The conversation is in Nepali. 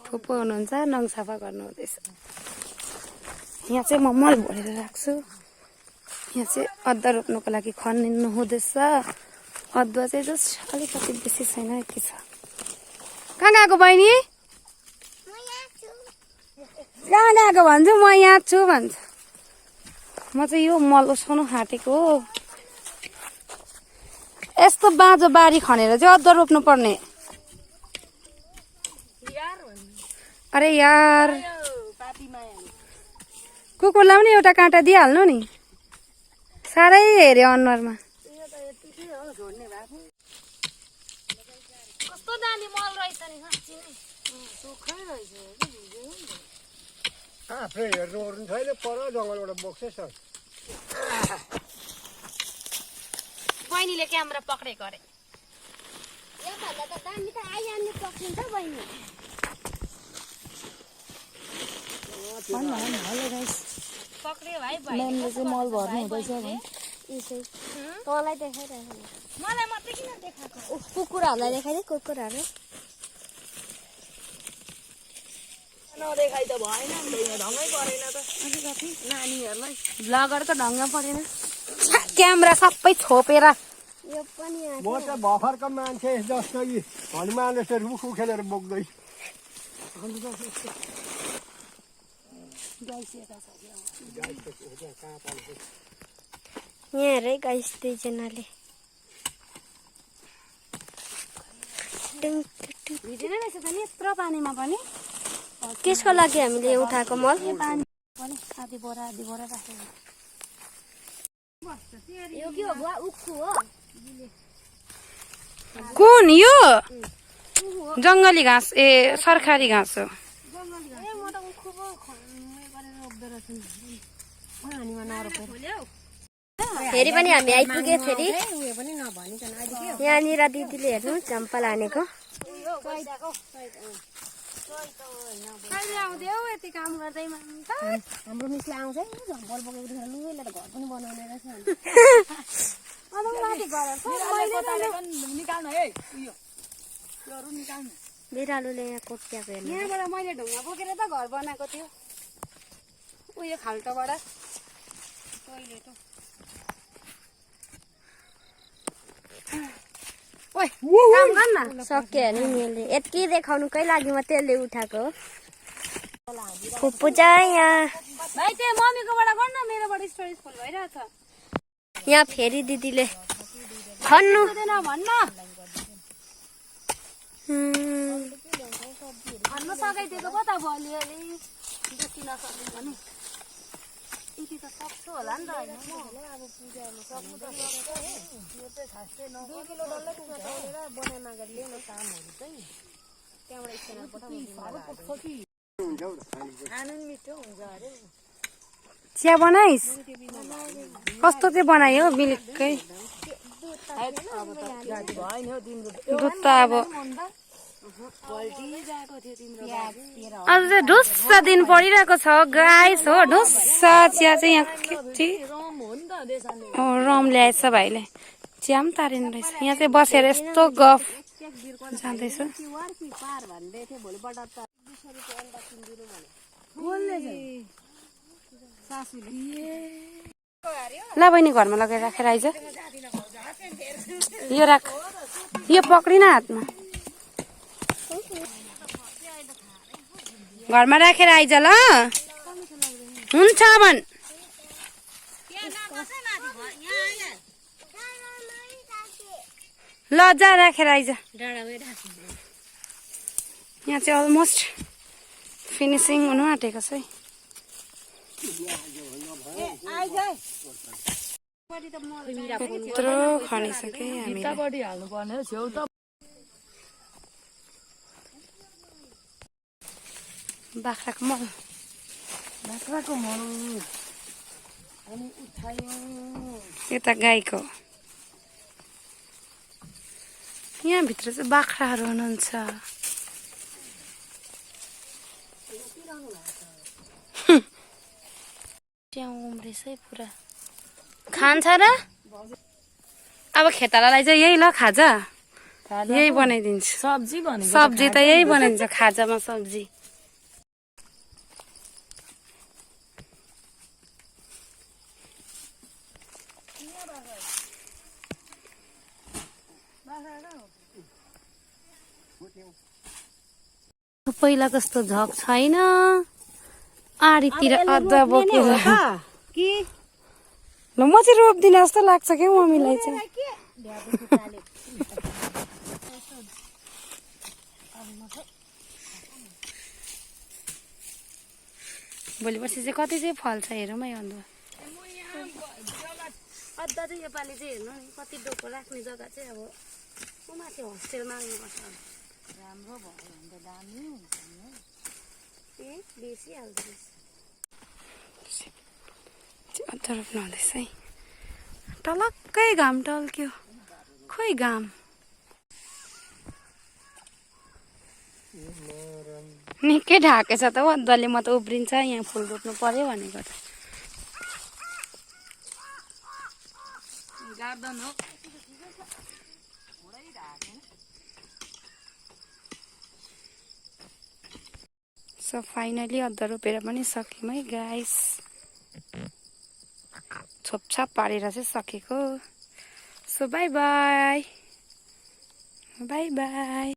फुपू हुनुहुन्छ नङ सफा गर्नु हुँदैछ यहाँ चाहिँ म मल भरेर राख्छु यहाँ चाहिँ अदुवा रोप्नुको लागि खनिनु हुँदैछ अदुवा चाहिँ जस्ट अलिकति बेसी छैन यति छ कहाँ गएको बहिनी कहाँ गएको भन्छु म यहाँ छु भन्छ म चाहिँ यो मल उस्काउनु आँटेको हो यस्तो बाँझो बारी खनेर चाहिँ अदुवा रोप्नु पर्ने अरे यार कुकुरलाई पनि एउटा काँटा दिइहाल्नु नि साह्रै हेऱ्यो अनुहारमा कस्तो दामी मल रहेछ नि साँच्चै नै सुक्खै रहेछ आफै हेर्नु ओर्नु छैन पर जङ्गलबाट बोक्छ सर बहिनीले क्यामेरा पक्रेको अरे योभन्दा त दामी त आइहाल्ने पक्रिन्छ बहिनी पक्रियो भाइ म्यामले चाहिँ मल भर्नु हुँदैछ भने यसै तँलाई देखाइरहेको मलाई मात्रै किन देखाएको कुकुरहरूलाई देखाइदिए कुकुरहरू नदेखाइ त भएन नि त यहाँ ढङ्गै परेन त अलिकति नानीहरूलाई ब्लगरको ढङ्ग परेन क्यामेरा सबै छोपेर यो पनि म त भर्खरको मान्छे जस्तो यी हनुमान जस्तो रुख उखेलेर बोक्दै यहाँ हेर है गाइस दुईजनाले भिजेनै रहेछ त नि यत्रो पानीमा पनि त्यसको लागि हामीले उठाएको मल पानी पनि आधी बोरा राखेको यो के हो बुवा उक्खु हो कुन यो जङ्गली घाँस ए सरकारी घाँस हो फेरि पनि हामी आइपुगे फेरि यहाँनिर दिदीले हेर्नु चम्पल हानेको यति काम गर्दैमा हाम्रो मिसले आउँछ झम्पल बोकेको लुएर घर पनि बनाउने रहेछ बिरालोले यहाँ कोट्याएको हेर्नु यहाँबाट मैले ढुङ्गा बोकेर त घर बनाएको थियो उयो खाल्टोबाट टोइलेट ओइ काम गर्न सक्यो नि मैले यति देखाउनुकै लागि म त्यसले उठाएको फुप्पू चाहिँ यहाँ भाइ त्यो मम्मीकोबाट गर्न मेरोबाट स्टोरेज फुल भइरहेछ यहाँ फेरि दिदीले खन्नु भन्न भन्न सकाइदिएको पो त अब अलिअलि बेसी नसक्ने भने यति त सक्छु होला नि त होइन चिया बनाइस कस्तो चाहिँ बनायो मिल्ककै दुध त अब आज चाहिँ ढुस्सा दिन परिरहेको छ गाइस हो ढुस्सा चिया चाहिँ यहाँ के रम ल्याएछ भाइले चिया पनि तारिनु रहेछ यहाँ चाहिँ बसेर यस्तो गफ जाँदैछ ल बहिनी घरमा लगेर राखेर आइज यो राख यो पक्रिन हातमा घरमा राखेर आइज ल हुन्छ भन् ल जा राखेर आइज यहाँ चाहिँ अलमोस्ट फिनिसिङ हुनु आँटेको छ है यत्रो खनिसके हामीले बाख्राको मल यता गाईको यहाँभित्र चाहिँ बाख्राहरू हुनुहुन्छ च्याउ उम्रेछ है पुरा खान्छ र अब खेतालालाई चाहिँ यही ल खाजा यही बनाइदिन्छु सब्जी भनेको सब्जी त यही बनाइदिन्छ खाजामा सब्जी पहिला जस्तो झक छैन आडीतिर अदुवा बोकेर ल म चाहिँ रोप्दिनँ जस्तो लाग्छ क्या मम्मीलाई चाहिँ भोलि पर्सि चाहिँ कति चाहिँ फल्छ हेरौँ है अदुवा अदुवा चाहिँ योपालि चाहिँ हेर्नु नि कति डोको राख्ने जग्गा चाहिँ अब म माथि होस्टेलमा आउनुपर्छ राम्रो भयो भने त दामी हुन्छ नि ए बेसी हाल्दो रहेछ अदुवा रोप्नु हुँदैछ है टलक्कै घाम टल्क्यो खोइ घाम निकै ढाकेछ त हौ अदुवाले म त उब्रिन्छ यहाँ फुल रोप्नु पर्यो भनेको त गार्डन हो सो फाइनली अदुवा रोपेर पनि सक्यौँ है गाइस छोपछाप पारेर चाहिँ सकेको so by by by by